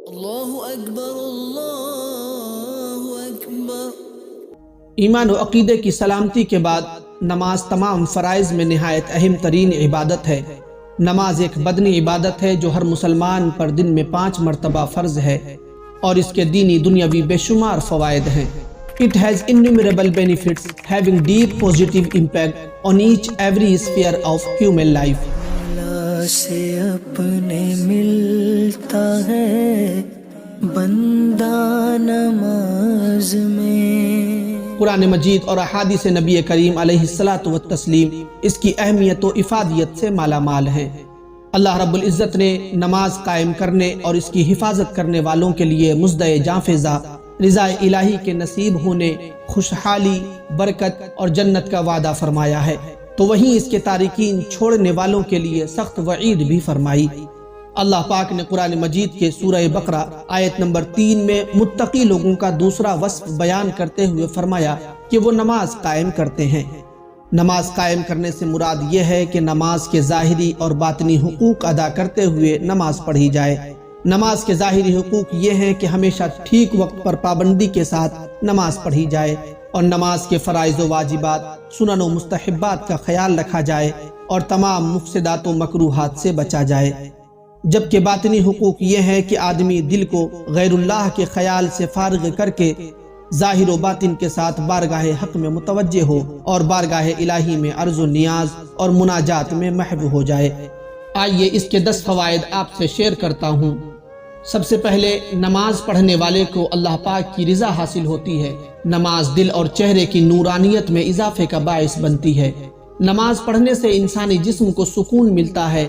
اللہ اکبر اللہ اکبر۔ ایمان و عقیدے کی سلامتی کے بعد نماز تمام فرائض میں نہایت اہم ترین عبادت ہے۔ نماز ایک بدنی عبادت ہے جو ہر مسلمان پر دن میں 5 مرتبہ فرض ہے اور اس کے دینی دنیاوی بے شمار فوائد ہیں۔ It has innumerable benefits having deep positive impact on each every sphere of human life. اللہ سے اپنے ملتا ہے بندہ نماز میں۔ قرآن مجید اور احادیث نبی کریم علیہ الصلاۃ والتسلیم اس کی اہمیت و افادیت سے مالا مال ہیں۔ اللہ رب العزت نے نماز قائم کرنے اور اس کی حفاظت کرنے والوں کے لیے مزدہ جاں فضا رضا الہی کے نصیب ہونے، خوشحالی، برکت اور جنت کا وعدہ فرمایا ہے، تو وہیں اس کے تارکین چھوڑنے والوں کے لیے سخت وعید بھی فرمائی۔ اللہ پاک نے قرآن مجید کے سورہ بقرہ آیت نمبر 3 میں متقی لوگوں کا دوسرا وصف بیان کرتے ہوئے فرمایا کہ وہ نماز قائم کرتے ہیں۔ نماز قائم کرنے سے مراد یہ ہے کہ نماز کے ظاہری اور باطنی حقوق ادا کرتے ہوئے نماز پڑھی جائے۔ نماز کے ظاہری حقوق یہ ہیں کہ ہمیشہ ٹھیک وقت پر پابندی کے ساتھ نماز پڑھی جائے اور نماز کے فرائض و واجبات، سنن و مستحبات کا خیال رکھا جائے اور تمام مفسدات و مکروہات سے بچا جائے۔ جبکہ باطنی حقوق یہ ہے کہ آدمی دل کو غیر اللہ کے خیال سے فارغ کر کے ظاہر و باطن کے ساتھ بارگاہ حق میں متوجہ ہو اور بارگاہ الہی میں عرض و نیاز اور مناجات میں محو ہو جائے۔ آئیے اس کے 10 فوائد آپ سے شیئر کرتا ہوں۔ سب سے پہلے نماز پڑھنے والے کو اللہ پاک کی رضا حاصل ہوتی ہے۔ نماز دل اور چہرے کی نورانیت میں اضافے کا باعث بنتی ہے۔ نماز پڑھنے سے انسانی جسم کو سکون ملتا ہے،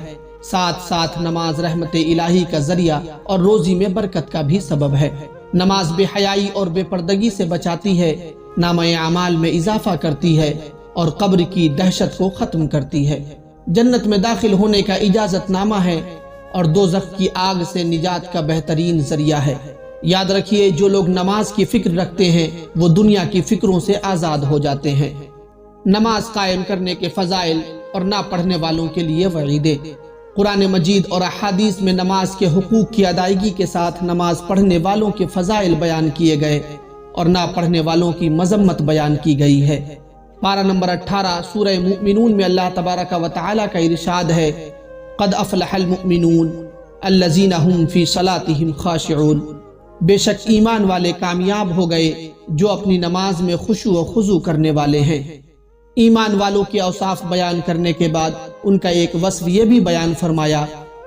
ساتھ ساتھ نماز رحمت الہی کا ذریعہ اور روزی میں برکت کا بھی سبب ہے۔ نماز بے حیائی اور بے پردگی سے بچاتی ہے، نامہ اعمال میں اضافہ کرتی ہے اور قبر کی دہشت کو ختم کرتی ہے۔ جنت میں داخل ہونے کا اجازت نامہ ہے اور دوزخ کی آگ سے نجات کا بہترین ذریعہ ہے۔ یاد رکھیے، جو لوگ نماز کی فکر رکھتے ہیں وہ دنیا کی فکروں سے آزاد ہو جاتے ہیں۔ نماز قائم کرنے کے فضائل اور نہ پڑھنے والوں کے لیے وعیدیں۔ قرآن مجید اور احادیث میں نماز کے حقوق کی ادائیگی کے ساتھ نماز پڑھنے والوں کے فضائل بیان کیے گئے اور نہ پڑھنے والوں کی مذمت بیان کی گئی ہے۔ پارہ نمبر 18 سورہ مومنون میں اللہ تبارک و تعالی کا ارشاد ہے، قد افلح المؤمنون الذین هم فی صلاتهم خاشعون۔ بے شک ایمان والے کامیاب ہو گئے جو اپنی نماز میں خشوع و خضوع کرنے والے ہیں۔ ایمان والوں کے اوصاف بیان کرنے کے بعد ان کا ایک وصف یہ بھی بیان فرمایا،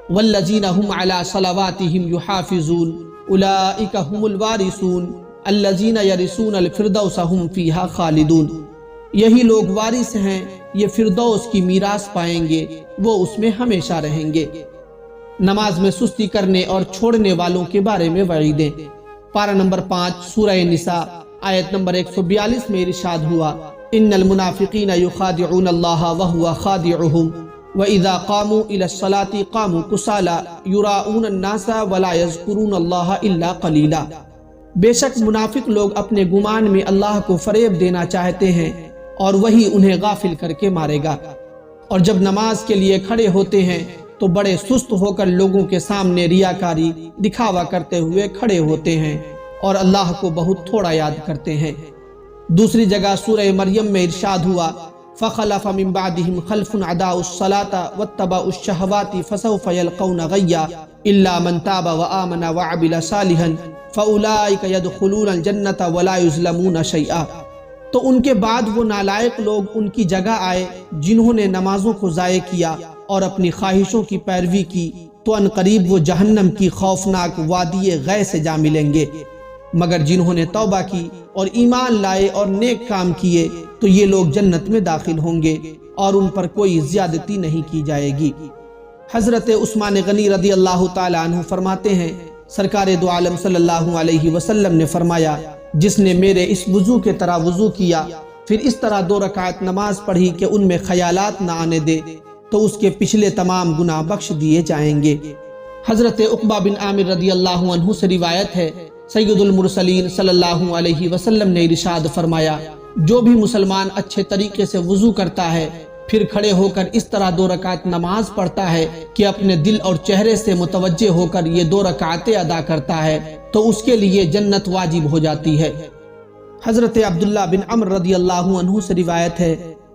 والذین هم علی صلواتهم یحافظون اولئک هم الوارثون الذین یرثون الفردوس هم فیہا خالدون۔ یہی لوگ وارث ہیں، یہ فردوس کی میراث پائیں گے، وہ اس میں ہمیشہ رہیں گے۔ نماز میں سستی کرنے اور چھوڑنے والوں کے بارے میں وعیدیں۔ پارہ نمبر 5 سورہ نساء آیت نمبر 142 میں ارشاد ہوا، ان المنافقین یخادعون اللہ وہو خادعہم وَإِذَا قَامُوا إِلَى الصَّلَاةِ قَامُوا كُسَالَىٰ يُرَاءُونَ النَّاسَ وَلَا يَذْكُرُونَ اللَّهَ إِلَّا قَلِيلًا۔ بے شک منافق لوگ اپنے گمان میں اللہ کو فریب دینا چاہتے ہیں اور وہی انہیں غافل کر کے مارے گا، اور جب نماز کے لیے کھڑے ہوتے ہیں تو بڑے سست ہو کر لوگوں کے سامنے ریاکاری دکھاوا کرتے ہوئے کھڑے ہوتے ہیں اور اللہ کو بہت تھوڑا یاد کرتے ہیں۔ دوسری جگہ سورہ مریم میں ارشاد ہوا، فخلف من بعدهم خلف اداؤوا الصلاة واتبعوا الشہوات فسوف یلقون غیا الا من تاب وآمن وعمل صالحا فاولئک یدخلون الجنة ولا یظلمون شیئا۔ تو ان کے بعد وہ نالائق لوگ ان کی جگہ آئے جنہوں نے نمازوں کو ضائع کیا اور اپنی خواہشوں کی پیروی کی، تو ان قریب وہ جہنم کی خوفناک وادی غے سے جا ملیں گے، مگر جنہوں نے توبہ کی اور ایمان لائے اور نیک کام کیے تو یہ لوگ جنت میں داخل ہوں گے اور ان پر کوئی زیادتی نہیں کی جائے گی۔ حضرت عثمان غنی رضی اللہ تعالی عنہ فرماتے ہیں، سرکار دو عالم صلی اللہ علیہ وسلم نے فرمایا، جس نے میرے اس وضو کے طرح وضو کیا پھر اس طرح 2 رکعت نماز پڑھی کہ ان میں خیالات نہ آنے دے تو اس کے پچھلے تمام گناہ بخش دیے جائیں گے۔ حضرت عقبہ بن عامر رضی اللہ عنہ سے روایت ہے، سید المرسلین صلی اللہ علیہ وسلم نے ارشاد فرمایا، جو بھی مسلمان اچھے طریقے سے وضو کرتا ہے پھر کھڑے ہو کر اس طرح 2 رکعت نماز پڑھتا ہے کہ اپنے دل اور چہرے سے متوجہ ہو کر یہ 2 رکعتیں ادا کرتا ہے تو اس کے لیے جنت واجب ہو جاتی ہے۔ حضرت عبداللہ بن عمر رضی اللہ عنہ سے روایت ہے،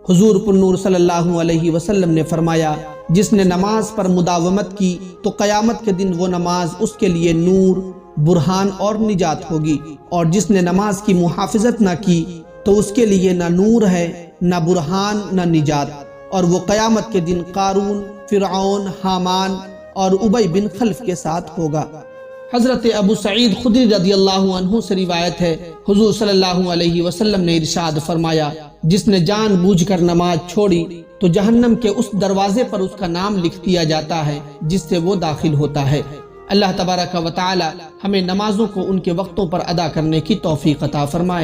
حضور پر نور صلی اللہ علیہ وسلم نے فرمایا، جس نے نماز پر مداومت کی تو قیامت کے دن وہ نماز اس کے لیے نور، برہان اور نجات ہوگی، اور جس نے نماز کی محافظت نہ کی تو اس کے لیے نہ نور ہے، نہ برہان، نہ نجات، اور وہ قیامت کے دن قارون، فرعون، حامان اور ابی بن خلف کے ساتھ ہوگا۔ حضرت ابو سعید خدری رضی اللہ عنہ سے روایت ہے، حضور صلی اللہ علیہ وسلم نے ارشاد فرمایا، جس نے جان بوجھ کر نماز چھوڑی تو جہنم کے اس دروازے پر اس کا نام لکھ دیا جاتا ہے جس سے وہ داخل ہوتا ہے۔ اللہ تبارک و تعالی ہمیں نمازوں کو ان کے وقتوں پر ادا کرنے کی توفیق عطا فرمائے۔